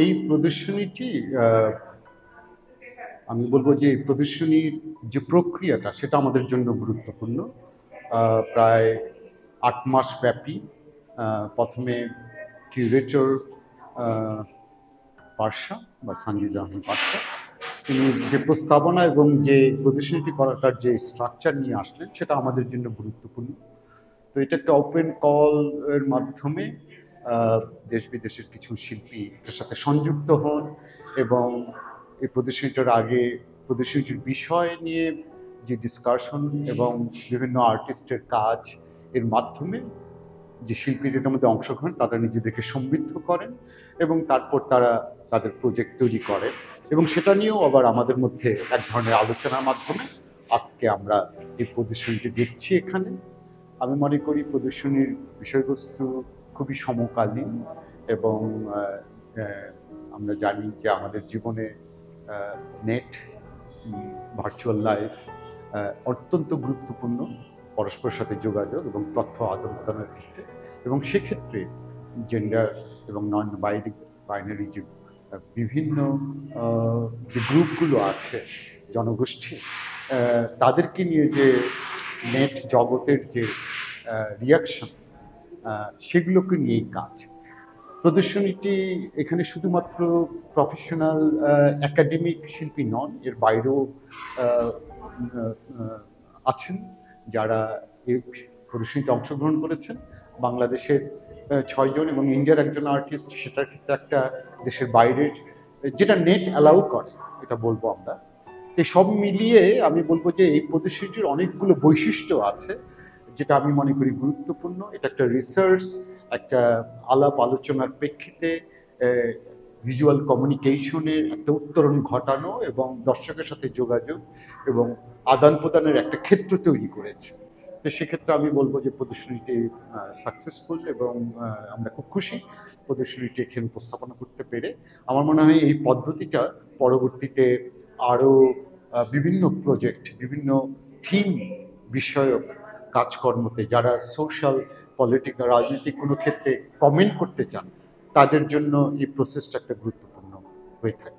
এই প্রদর্শনীটি আমি বলবো যে এই প্রদর্শনীর যে প্রক্রিয়াটা সেটা আমাদের জন্য গুরুত্বপূর্ণ। প্রায় ৮ মাস ব্যাপী প্রথমে কিউরেটর পারশা বা সানজিদ আহমেদ পারশা তিনি যে প্রস্তাবনা এবং যে প্রদর্শনীটি করাটার যে স্ট্রাকচার নিয়ে আসলেন সেটা আমাদের জন্য গুরুত্বপূর্ণ। তো এটা একটা ওপেন কল এর মাধ্যমে দেশ বিদেশের কিছু শিল্পী এটার সাথে সংযুক্ত হন এবং এই প্রদর্শনীটার আগে প্রদর্শনীটির বিষয় নিয়ে যে ডিসকাশন এবং বিভিন্ন আর্টিস্টের কাজ এর মাধ্যমে যে শিল্পীরা এটার মধ্যে অংশগ্রহণ তারা নিজেদেরকে সমৃদ্ধ করেন এবং তারপর তারা তাদের প্রজেক্ট তৈরি করে এবং সেটা নিয়েও আবার আমাদের মধ্যে এক ধরনের আলোচনার মাধ্যমে আজকে আমরা এই প্রদর্শনীটি দেখছি এখানে। আমি মনে করি প্রদর্শনীর বিষয়বস্তু খুবই সমকালীন এবং আমরা জানি যে আমাদের জীবনে নেট ভার্চুয়াল লাইফ অত্যন্ত গুরুত্বপূর্ণ পরস্পরের সাথে যোগাযোগ এবং তথ্য আদান প্রদানের ক্ষেত্রে এবং সেক্ষেত্রে জেন্ডার এবং নন বাইনারি যে বিভিন্ন যে গ্রুপগুলো আছে জনগোষ্ঠী তাদেরকে নিয়ে যে নেট জগতের যে রিয়াকশন সেগুলোকে নিয়েই কাজ। প্রদর্শনীটি এখানে শুধুমাত্র প্রফেশনাল একাডেমিক শিল্পী নন, এর বাইরেও আছেন যারা এই প্রদর্শনীতে অংশগ্রহণ করেছেন। বাংলাদেশের 6 জন এবং ইন্ডিয়ার একজন আর্টিস্ট, সেটার ক্ষেত্রে একটা দেশের বাইরের যেটা নেট অ্যালাউ করে এটা বলবো আমরা। তো সব মিলিয়ে আমি বলবো যে এই প্রদর্শনীটির অনেকগুলো বৈশিষ্ট্য আছে যেটা আমি মনে করি গুরুত্বপূর্ণ। এটা একটা রিসার্চ, একটা আলাপ আলোচনার প্রেক্ষিতে ভিজুয়াল কমিউনিকেশনের একটা উত্তরণ ঘটানো এবং দর্শকের সাথে যোগাযোগ এবং আদান প্রদানের একটা ক্ষেত্র তৈরি করেছে। তো সেক্ষেত্রে আমি বলবো যে প্রদর্শনীটি সাকসেসফুল এবং আমরা খুব খুশি প্রদর্শনীটি এখানে উপস্থাপনা করতে পেরে। আমার মনে হয় এই পদ্ধতিটা পরবর্তীতে আরও বিভিন্ন প্রজেক্ট, বিভিন্ন থিম বিষয়ক কাজকর্মতে যারা সোশ্যাল পলিটিক্যাল রাজনৈতিক কোনো ক্ষেত্রে কমেন্ট করতে চান তাদের জন্য এই প্রসেসটা একটা গুরুত্বপূর্ণ হয়ে থাকে।